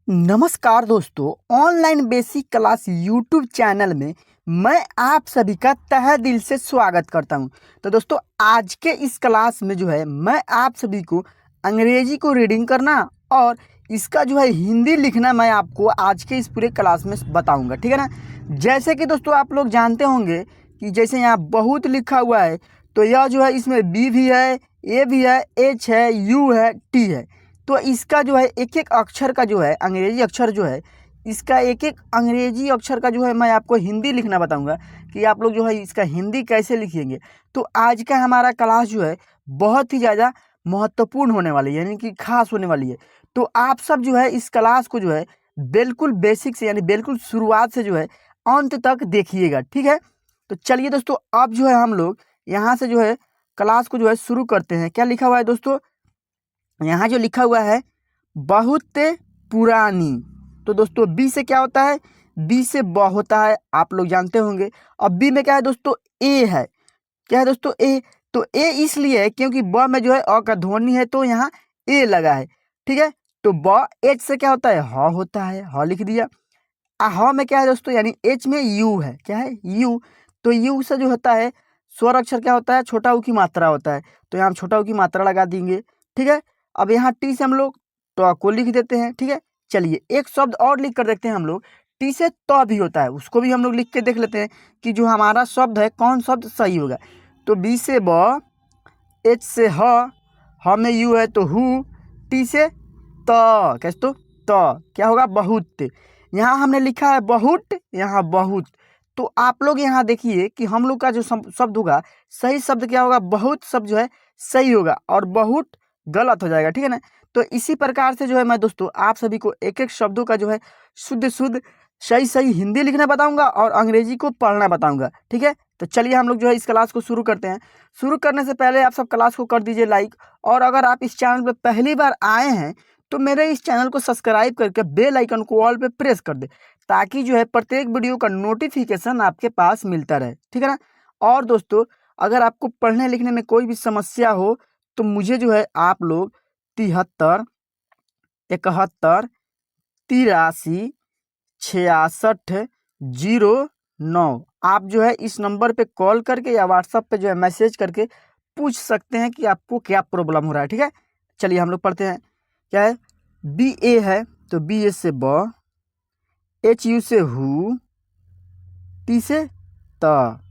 नमस्कार दोस्तों, online basic class YouTube channel में मैं आप सभी का तहे दिल से स्वागत करता हूं। तो दोस्तों, आज के इस क्लास में जो है मैं आप सभी को अंग्रेजी को रीडिंग करना और इसका जो है हिंदी लिखना मैं आपको आज के इस पूरे क्लास में बताऊंगा, ठीक है ना। जैसे कि दोस्तों आप लोग जानते होंगे कि जैसे यहाँ बहुत लिखा हुआ है, तो यह जो है इसमें बी भी है, ए भी है, एच है, यू है, टी है। तो इसका जो है एक एक अक्षर का जो है अंग्रेजी अक्षर जो है, इसका एक एक अंग्रेजी अक्षर का जो है मैं आपको हिंदी लिखना बताऊंगा कि आप लोग जो है इसका हिंदी कैसे लिखेंगे। तो आज का हमारा क्लास जो है बहुत ही ज़्यादा महत्वपूर्ण होने वाली है, यानी कि खास होने वाली है। तो आप सब जो है इस क्लास को जो है बिल्कुल बेसिक से, यानी बिल्कुल शुरुआत से जो है अंत तक देखिएगा, ठीक है। तो चलिए दोस्तों, अब जो है हम लोग यहाँ से जो है क्लास को जो है शुरू करते हैं। क्या लिखा हुआ है दोस्तों? यहाँ जो लिखा हुआ है बहुत पुरानी। तो दोस्तों बी से क्या होता है? बी से ब होता है, आप लोग जानते होंगे। अब बी में क्या है दोस्तों? ए है। क्या है दोस्तों? ए। तो ए इसलिए है क्योंकि ब में जो है अ का ध्वनि है, तो यहाँ ए लगा है, ठीक है। तो ब एच से क्या होता है? ह होता है, ह लिख दिया। ह में क्या है दोस्तों? यानी एच में यू है। क्या है? यू। तो यू से जो होता है स्वर अक्षर क्या होता है? छोटा ऊ की मात्रा होता है, तो यहाँ हम छोटा ऊ की मात्रा लगा देंगे, ठीक है। अब यहाँ टी से हम लोग तो को लिख देते हैं, ठीक है। चलिए एक शब्द और लिख कर देखते हैं हम लोग। टी से तो भी होता है, उसको भी हम लोग लिख के देख लेते हैं कि जो हमारा शब्द है कौन शब्द सही होगा। तो बी से ब, एच से ह में यू है तो हु, टी से त, कैसे तो क्या होगा? बहुत। यहाँ हमने लिखा है बहुत, यहाँ बहुत। तो आप लोग यहाँ देखिए कि हम लोग का जो शब्द होगा, सही शब्द क्या होगा? बहुत शब्द जो है सही होगा और बहुत गलत हो जाएगा, ठीक है ना। तो इसी प्रकार से जो है मैं दोस्तों आप सभी को एक एक शब्दों का जो है शुद्ध शुद्ध सही सही हिंदी लिखना बताऊंगा और अंग्रेजी को पढ़ना बताऊंगा, ठीक है। तो चलिए हम लोग जो है इस क्लास को शुरू करते हैं। शुरू करने से पहले आप सब क्लास को कर दीजिए लाइक, और अगर आप इस चैनल पर पहली बार आए हैं तो मेरे इस चैनल को सब्सक्राइब करके बेल आइकन को ऑल पे प्रेस कर दे, ताकि जो है प्रत्येक वीडियो का नोटिफिकेशन आपके पास मिलता रहे, ठीक है ना। और दोस्तों, अगर आपको पढ़ने लिखने में कोई भी समस्या हो तो मुझे जो है आप लोग 73 71 83 66 09 आप जो है इस नंबर पे कॉल करके या व्हाट्सएप पे जो है मैसेज करके पूछ सकते हैं कि आपको क्या प्रॉब्लम हो रहा है, ठीक है। चलिए हम लोग पढ़ते हैं। क्या है? बी ए है तो बी ए से ब, एच यू से हु, टी से त।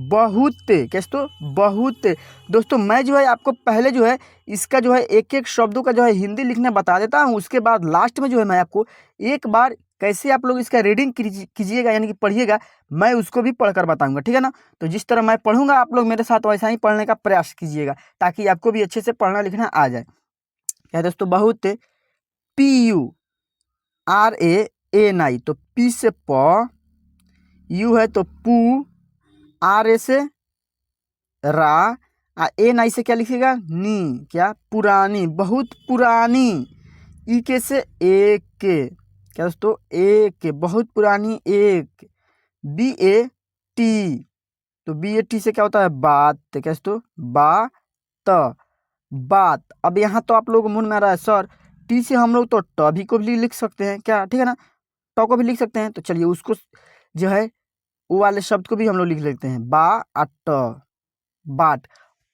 बहुत। कैसे तो? बहुत। दोस्तों मैं जो है आपको पहले जो है इसका जो है एक एक शब्दों का जो है हिंदी लिखना बता देता हूँ, उसके बाद लास्ट में जो है मैं आपको एक बार कैसे आप लोग इसका रीडिंग कीजिएगा, यानी कि पढ़िएगा, मैं उसको भी पढ़कर बताऊंगा, ठीक है ना। तो जिस तरह मैं पढ़ूंगा आप लोग मेरे साथ वैसा ही पढ़ने का प्रयास कीजिएगा, ताकि आपको भी अच्छे से पढ़ना लिखना आ जाए। क्या है दोस्तों? बहुत। P U R A N I, तो पी से प, यू है तो पू, आर ए से रा, एन आई से क्या लिखिएगा? नी। क्या? पुरानी, बहुत पुरानी। ई के से एक के, क्या दोस्तों? एक, बहुत पुरानी एक। बी ए टी, तो बी ए टी से क्या होता है? बात। क्या दोस्तों? बात, बात। अब यहाँ तो आप लोग मन में आ रहा है सर टी से हम लोग तो ट भी को भी लिख सकते हैं क्या, ठीक है ना, ट को भी लिख सकते हैं। तो चलिए उसको जो है वो वाले शब्द को भी हम लोग लिख लेते हैं, बा आ ट, बाट।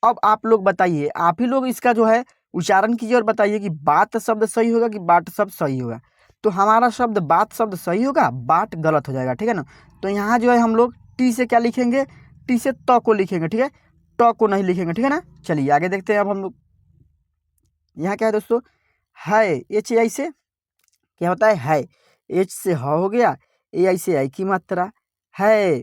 अब आप लोग बताइए, आप ही लोग इसका जो है उच्चारण कीजिए और बताइए कि बात शब्द सही होगा कि बाट शब्द सही होगा। तो हमारा शब्द बात शब्द सही होगा, बाट गलत हो जाएगा, ठीक है ना। तो यहाँ जो है हम लोग टी से क्या लिखेंगे? टी से त को लिखेंगे, ठीक है, ट को नहीं लिखेंगे, ठीक है ना। चलिए आगे देखते हैं अब हम लोग। यहाँ क्या है दोस्तों? है। एच ए आई से क्या होता है? एच से ह हो गया, ए आई से आई की मात्रा है।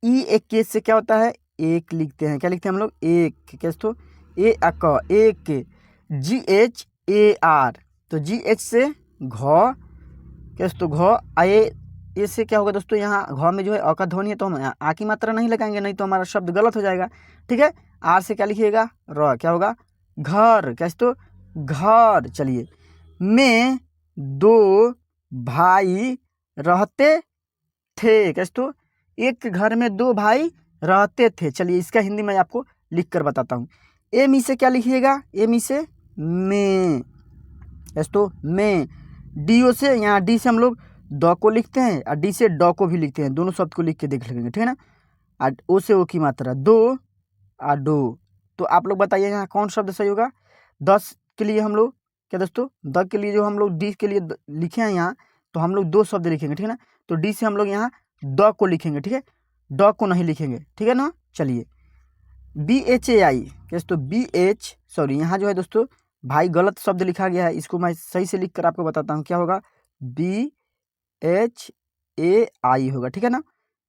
ई एक के से क्या होता है? एक लिखते हैं। क्या लिखते हैं हम लोग? एक। कैसे तो? ए अक, एक। जी एच ए आर, तो जी एच से घ, कैसे तो घ। ए से क्या होगा दोस्तों? यहाँ घ में जो है अ का ध्वनि है, तो हम आ की मात्रा नहीं लगाएंगे, नहीं तो हमारा शब्द गलत हो जाएगा, ठीक है। आर से क्या लिखिएगा? र। क्या होगा? घर। कैसे तो? घर। चलिए, में दो भाई रहते थे। कैसे तो? एक घर में दो भाई रहते थे। चलिए इसका हिंदी मैं आपको लिख कर बताता हूँ। ए मी से क्या लिखिएगा? ए मी से में। कैसे तो? में। डी ओ से, यहाँ डी से हम लोग द को लिखते हैं और डी से ड को भी लिखते हैं, दोनों शब्द को लिख के देख लेंगे, ठीक है ना। और ओ से ओ की मात्रा दो और डो। तो आप लोग बताइए यहाँ कौन शब्द सही होगा। 10 के लिए हम लोग क्या दोस्तों, द के लिए जो हम लोग डी के लिए लिखे हैं यहाँ, तो हम लोग दो शब्द लिखेंगे, ठीक है ना। तो डी से हम लोग यहाँ द को लिखेंगे, ठीक है, ड को नहीं लिखेंगे, ठीक है ना। चलिए BHAI दोस्तों, सॉरी यहाँ जो है दोस्तों भाई गलत शब्द लिखा गया है, इसको मैं सही से लिख कर आपको बताता हूँ क्या होगा। BHAI होगा, ठीक है ना।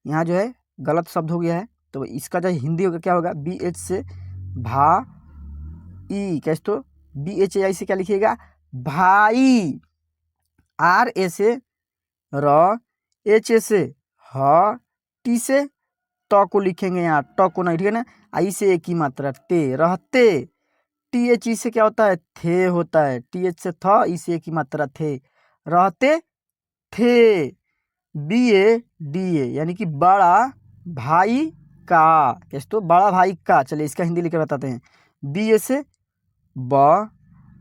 यहाँ जो है गलत शब्द हो गया है, तो इसका जो हिंदी होगा क्या होगा, BH से भा ई, दोस्तों BHAI से क्या लिखिएगा, भाई। RA से र, HA से ह, टी से त को लिखेंगे, यहाँ ट को नहीं, ठीक है ना। आई से एक ही मात्रा ते, रहते। THE से क्या होता है, थे होता है, TH से था, ई से एक ही मात्रा थे, रहते थे। BADA यानी कि बड़ा भाई का, तो बड़ा भाई का। चलिए इसका हिंदी लिख कर बताते हैं। BA से ब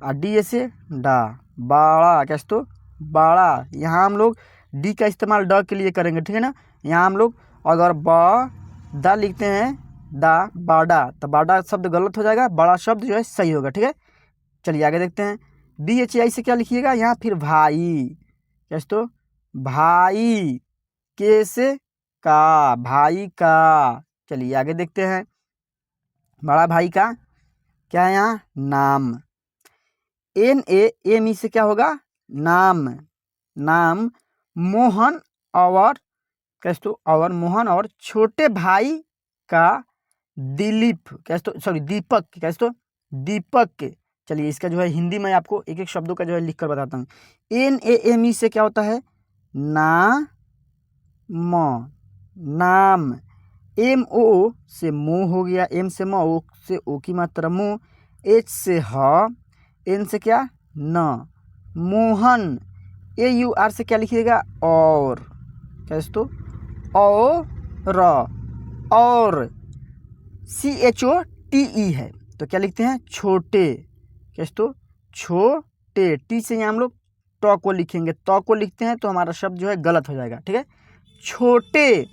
और DA से डा, बड़ा, तो बड़ा। यहाँ हम लोग डी का इस्तेमाल ड के लिए करेंगे, ठीक है ना। यहाँ हम लोग अगर ब दा लिखते हैं, दा बाडा, तो बाडा शब्द गलत हो जाएगा, बड़ा शब्द जो है सही होगा, ठीक है। चलिए आगे देखते हैं। BHAI से क्या लिखिएगा यहाँ, फिर भाई, तो भाई। के से का, भाई का। चलिए आगे देखते हैं। बड़ा भाई का क्या है यहाँ, नाम। NAME से क्या होगा, नाम, नाम। मोहन और और मोहन और छोटे भाई का दिलीप, सॉरी दीपक, दीपक। चलिए इसका जो है हिंदी में आपको एक एक शब्दों का जो है लिख कर बताता हूँ। NAME से क्या होता है, ना म, नाम। MO से मो हो गया, M से म, O से ओ की मात्रा मो, H से ह, N से क्या, न, मोहन। AUR से क्या लिखिएगा, और, दोस्तों और। CHOTE है, तो क्या लिखते हैं, छोटे, दोस्तों छोटे। टी से यहाँ हम लोग ट को लिखेंगे, त को लिखते हैं तो हमारा शब्द जो है गलत हो जाएगा, ठीक है, छोटे।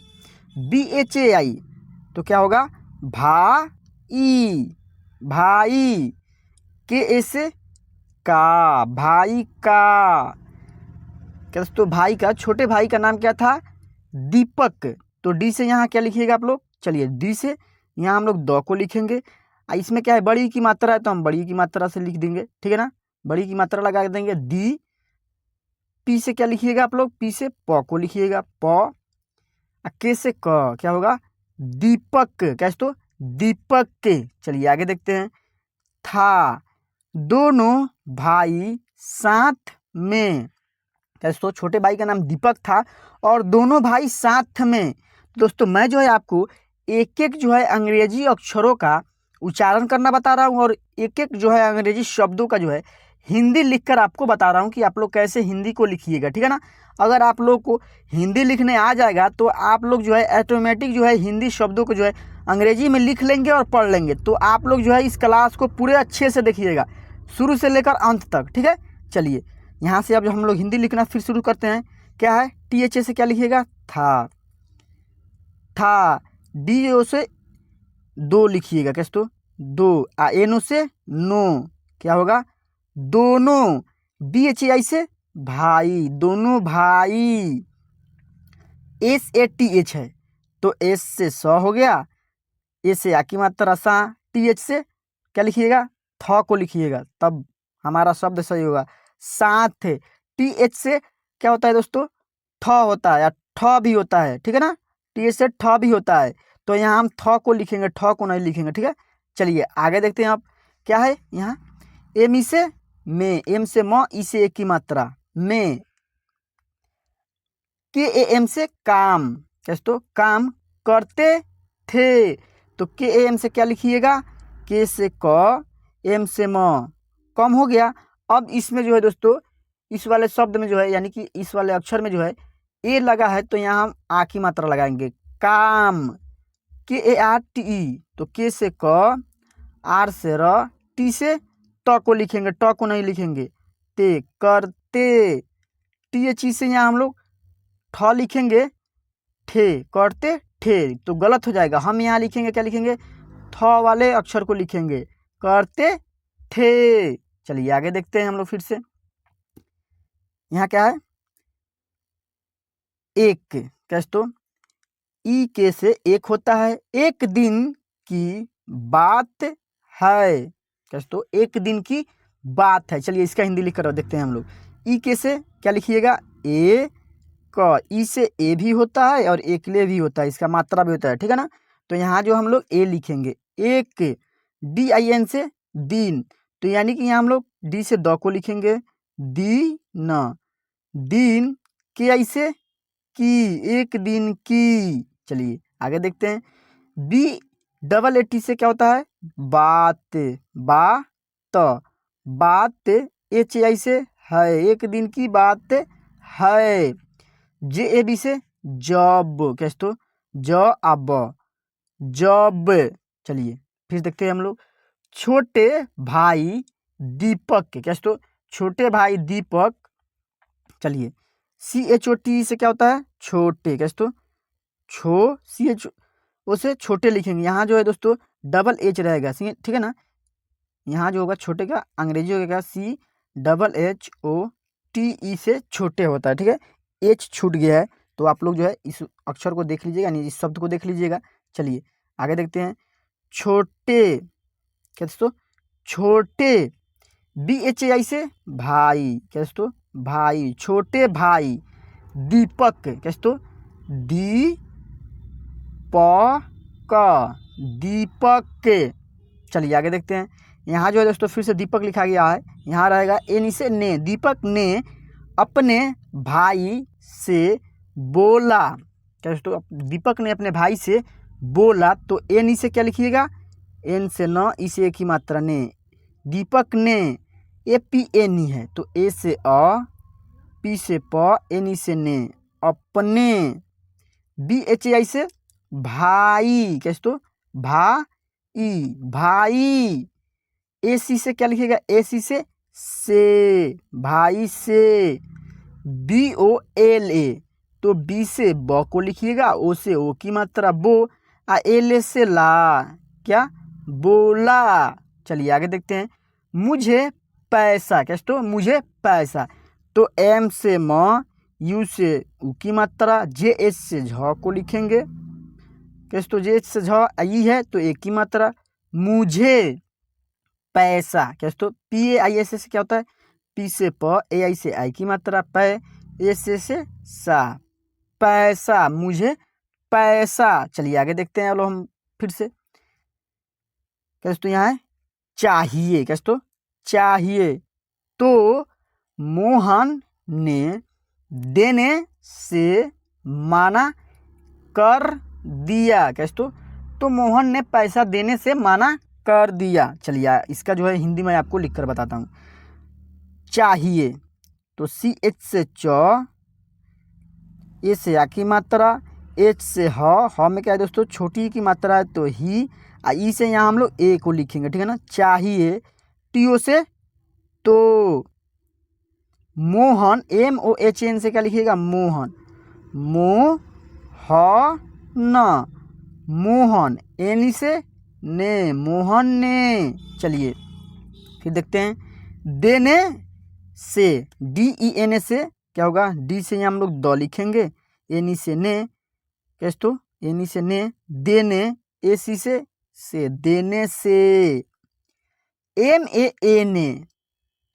BHAI तो क्या होगा, भाई, भाई। KA से का, भाई का। दोस्तों भाई का, छोटे भाई का नाम क्या था, दीपक। तो डी से यहाँ क्या लिखिएगा आप लोग, चलिए डी से यहाँ हम लोग द को लिखेंगे। इसमें क्या है, बड़ी की मात्रा है तो हम बड़ी की मात्रा से लिख देंगे, ठीक है ना, बड़ी की मात्रा लगा देंगे, दी। पी से क्या लिखिएगा आप लोग, पी से प को लिखिएगा, प। के से क क्या होगा, दीपक, तो दीपक के। चलिए आगे देखते हैं। था, दोनों भाई साथ में, दोस्तों छोटे भाई का नाम दीपक था और दोनों भाई साथ में। दोस्तों मैं जो है आपको एक एक जो है अंग्रेजी अक्षरों का उच्चारण करना बता रहा हूँ और एक एक जो है अंग्रेजी शब्दों का जो है हिंदी लिखकर आपको बता रहा हूँ कि आप लोग कैसे हिंदी को लिखिएगा, ठीक है ना। अगर आप लोग को हिंदी लिखने आ जाएगा तो आप लोग जो है ऑटोमेटिक जो है हिंदी शब्दों को जो है अंग्रेजी में लिख लेंगे और पढ़ लेंगे। तो आप लोग जो है इस क्लास को पूरे अच्छे से देखिएगा, शुरू से लेकर अंत तक, ठीक है। चलिए यहाँ से अब हम लोग हिंदी लिखना फिर शुरू करते हैं। क्या है, THA से क्या लिखिएगा, था, DO से दो लिखिएगा, तो दो। NO से नो, क्या होगा, दोनों। BHAI से भाई, दोनों भाई। SATH है तो S से स हो गया, ए से आ की मात्रा सा, TH से क्या लिखिएगा, थ को लिखिएगा, तब हमारा शब्द सही होगा, साथ। TH से क्या होता है दोस्तों, ठ होता है या ठ भी होता है, ठीक है ना, TH से ठ भी होता है। तो यहाँ हम थ को लिखेंगे, ठ को नहीं लिखेंगे, ठीक है। चलिए आगे देखते हैं। आप क्या है यहाँ, एम से में, एम से म, ई से एक की मात्रा में। KAM से काम, दोस्तों काम करते थे। तो KAM से क्या लिखिएगा, के से क, एम से म, कम हो गया। अब इसमें जो है दोस्तों इस वाले शब्द में जो है यानी कि इस वाले अक्षर में जो है ए लगा है तो यहाँ हम आ की मात्रा लगाएंगे, काम। KARTE तो के से क, आर से र, टी से त को लिखेंगे, ट को नहीं लिखेंगे, ते, करते THE से यहाँ हम लोग ठ लिखेंगे ठे, करते ठे, तो गलत हो जाएगा। हम यहाँ लिखेंगे, क्या लिखेंगे, थ वाले अक्षर को लिखेंगे, करते ठे। चलिए आगे देखते हैं हम लोग फिर से। यहाँ क्या है, एक, कैसे तो ई के से एक होता है, एक दिन की बात है, कैसे तो एक दिन की बात है। चलिए इसका हिंदी लिख कर देखते हैं हम लोग। ई के से क्या लिखिएगा, ए क, ई से ए भी होता है और एक ले भी होता है, इसका मात्रा भी होता है, ठीक है ना। तो यहाँ जो हम लोग ए लिखेंगे, एक, DIN से दिन, तो यानी कि यहाँ हम लोग डी से द को लिखेंगे, दी न, दिन, के आई से की, एक दिन की। चलिए आगे देखते हैं। BAAT से क्या होता है, बात, बात, HAI से है, एक दिन की बात है। JAB से जब, कैसे तो जब। चलिए फिर देखते हैं हम लोग। छोटे भाई दीपक, कैसे तो छोटे भाई दीपक। चलिए CHOT से क्या होता है, छोटे, कैसे तो CHO से छोटे लिखेंगे। यहाँ जो है दोस्तों डबल H रहेगा, ठीक है ना। यहाँ जो होगा छोटे का अंग्रेजी होगा CHOOTE से छोटे होता है, ठीक है। H छूट गया है, तो आप लोग जो है इस अक्षर को देख लीजिएगा, यानी इस शब्द को देख लीजिएगा। चलिए आगे देखते हैं। छोटे, कैसे तो छोटे, BHAI से भाई, कैसे तो भाई, छोटे भाई दीपक, कैसे तो दीपक। चलिए आगे देखते हैं। यहाँ जो है दोस्तों फिर से दीपक लिखा गया है, यहाँ रहेगा ए से ने, दीपक ने अपने भाई से बोला, कैसे तो दीपक ने अपने भाई से बोला, तो ए से क्या लिखिएगा, एन से न, इसे एक ही मात्रा ने, दीपक ने, APN है, तो ए से अ, पी से प, एन से ने, अपने। BHAI से भाई, कैसे तो भाई। AC से क्या लिखिएगा, AC से भाई से। BOLA, तो B से ब को लिखिएगा, O से ओ की मात्रा बो, LA से ला, क्या, बोला। चलिए आगे देखते हैं। मुझे पैसा, कैसे तो मुझे पैसा, तो M से म, U से उ की मात्रा, JH से झ को लिखेंगे, कैसे तो JH से झ आई है, तो एक की मात्रा, मुझे पैसा, कैसे तो PAIS से क्या होता है, P से प, AI से आई की मात्रा, पै, S से सा, पैसा, मुझे पैसा। चलिए आगे देखते हैं हम फिर से। कैसे तो यहाँ है चाहिए, कैसे तो चाहिए, तो मोहन ने देने से माना कर दिया, कैसे तो मोहन ने पैसा देने से माना कर दिया। चलिए इसका जो है हिंदी में आपको लिखकर बताता हूँ। चाहिए, तो CH से च, ए से आ की मात्रा, H से ह में क्या है दोस्तों, छोटी की मात्रा है, तो ही, ई से यहाँ हम लोग ए को लिखेंगे, ठीक है ना। चाहिए, TO से तो, मोहन, MOHN से क्या लिखिएगा, मोहन, मोहन, एन से ने, मोहन ने। चलिए फिर देखते हैं। देने से, DEN से क्या होगा, डी से यहाँ हम लोग द लिखेंगे, एन से ने, कैसे तो एन से ने, देने, AC से देने से। MAN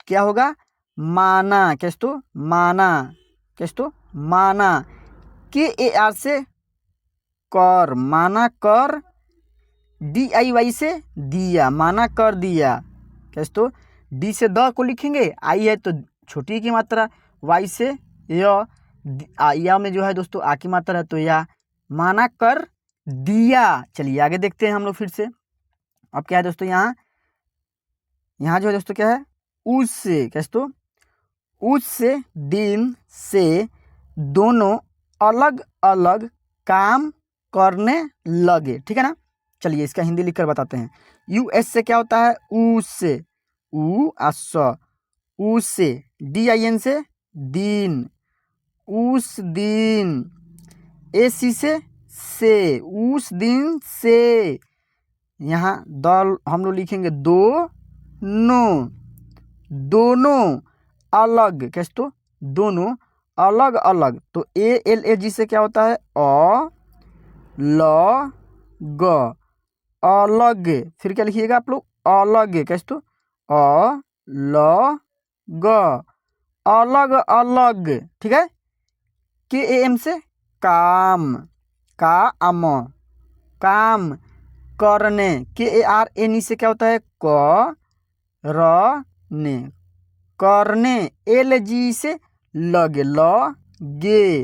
क्या होगा, माना, कैसे तो माना, कैसे तो माना। KAR से कर, माना कर। DIY से दिया, माना कर दिया, कैसे तो D से द को लिखेंगे, आई है तो छोटी की मात्रा, Y से या में जो है दोस्तों आ की मात्रा है, तो या, माना कर दिया। चलिए आगे देखते हैं हम लोग फिर से। अब क्या है दोस्तों, यहाँ जो है दोस्तों क्या है, उससे, कैसे तो उससे दिन से दोनों अलग अलग काम करने लगे, ठीक है ना। चलिए इसका हिंदी लिखकर बताते हैं। US से क्या होता है, उससे, उ आ स, उससे। DIN से दिन, उस दिन, ए सी से, उस दिन से, यहाँ द हम लोग लिखेंगे दोनों, दोनों अलग, कैसे तो दोनों अलग अलग, तो ए एल ए जी से क्या होता है अ ल ग, अलग। फिर क्या लिखिएगा आप लोग अलग, कैसे तो अ ल ग, अलग अलग, ठीक है। के ए एम से काम, काम, काम करने, के ए आर एन ई से क्या होता है क र ने, करने, एल जी से लगे, लगे,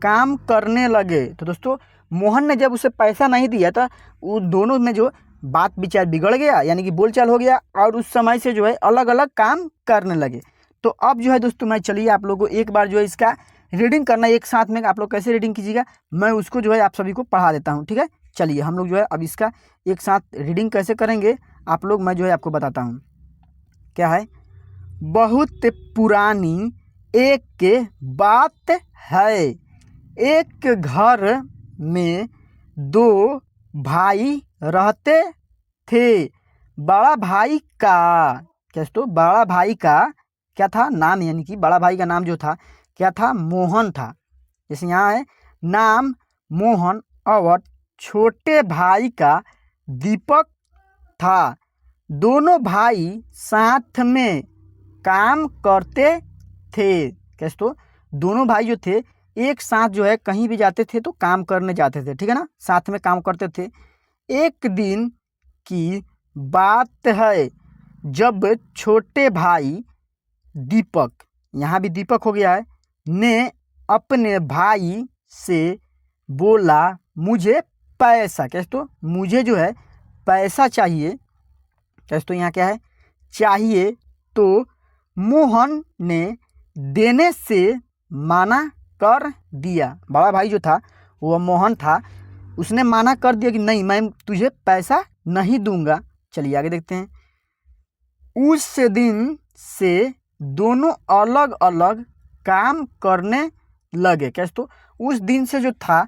काम करने लगे। तो दोस्तों मोहन ने जब उसे पैसा नहीं दिया था, उस दोनों में जो बात विचार बिगड़ गया, यानी कि बोलचाल हो गया, और उस समय से जो है अलग अलग काम करने लगे। तो अब जो है दोस्तों मैं चलिए आप लोगों को एक बार जो है इसका रीडिंग करना एक साथ में, आप लोग कैसे रीडिंग कीजिएगा मैं उसको जो है आप सभी को पढ़ा देता हूँ, ठीक है। चलिए हम लोग जो है अब इसका एक साथ रीडिंग कैसे करेंगे आप लोग, मैं जो है आपको बताता हूँ। क्या है, बहुत पुरानी एक बात है, एक घर में दो भाई रहते थे। बड़ा भाई का, कैसे तो बड़ा भाई का क्या था नाम, यानी कि बड़ा भाई का नाम जो था क्या था मोहन था, जैसे यहाँ है नाम मोहन, और छोटे भाई का दीपक था। दोनों भाई साथ में काम करते थे, कैसे तो दोनों भाई जो थे एक साथ जो है कहीं भी जाते थे तो काम करने जाते थे, ठीक है ना, साथ में काम करते थे। एक दिन की बात है जब छोटे भाई दीपक, यहाँ भी दीपक हो गया है, ने अपने भाई से बोला मुझे पैसा, कैसे तो मुझे जो है पैसा चाहिए, कैसे तो यहाँ क्या है चाहिए। तो मोहन ने देने से माना कर दिया, बड़ा भाई जो था वो मोहन था, उसने माना कर दिया कि नहीं मैं तुझे पैसा नहीं दूंगा। चलिए आगे देखते हैं। उस दिन से दोनों अलग अलग काम करने लगे, कैसे तो उस दिन से जो था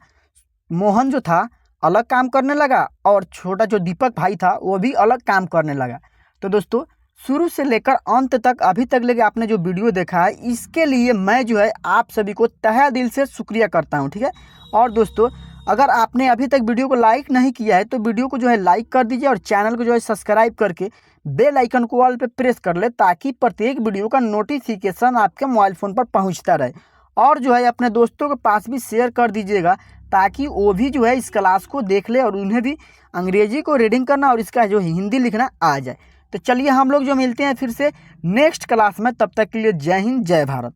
मोहन जो था अलग काम करने लगा, और छोटा जो दीपक भाई था वो भी अलग काम करने लगा। तो दोस्तों शुरू से लेकर अंत तक अभी तक लेके आपने जो वीडियो देखा है इसके लिए मैं जो है आप सभी को तहे दिल से शुक्रिया करता हूं, ठीक है। और दोस्तों अगर आपने अभी तक वीडियो को लाइक नहीं किया है तो वीडियो को जो है लाइक कर दीजिए, और चैनल को जो है सब्सक्राइब करके बेल आइकन को ऑल पे प्रेस कर ले, ताकि प्रत्येक वीडियो का नोटिफिकेशन आपके मोबाइल फ़ोन पर पहुंचता रहे। और जो है अपने दोस्तों के पास भी शेयर कर दीजिएगा, ताकि वो भी जो है इस क्लास को देख ले और उन्हें भी अंग्रेजी को रीडिंग करना और इसका जो हिंदी लिखना आ जाए। तो चलिए हम लोग जो मिलते हैं फिर से नेक्स्ट क्लास में, तब तक के लिए जय हिंद जय भारत।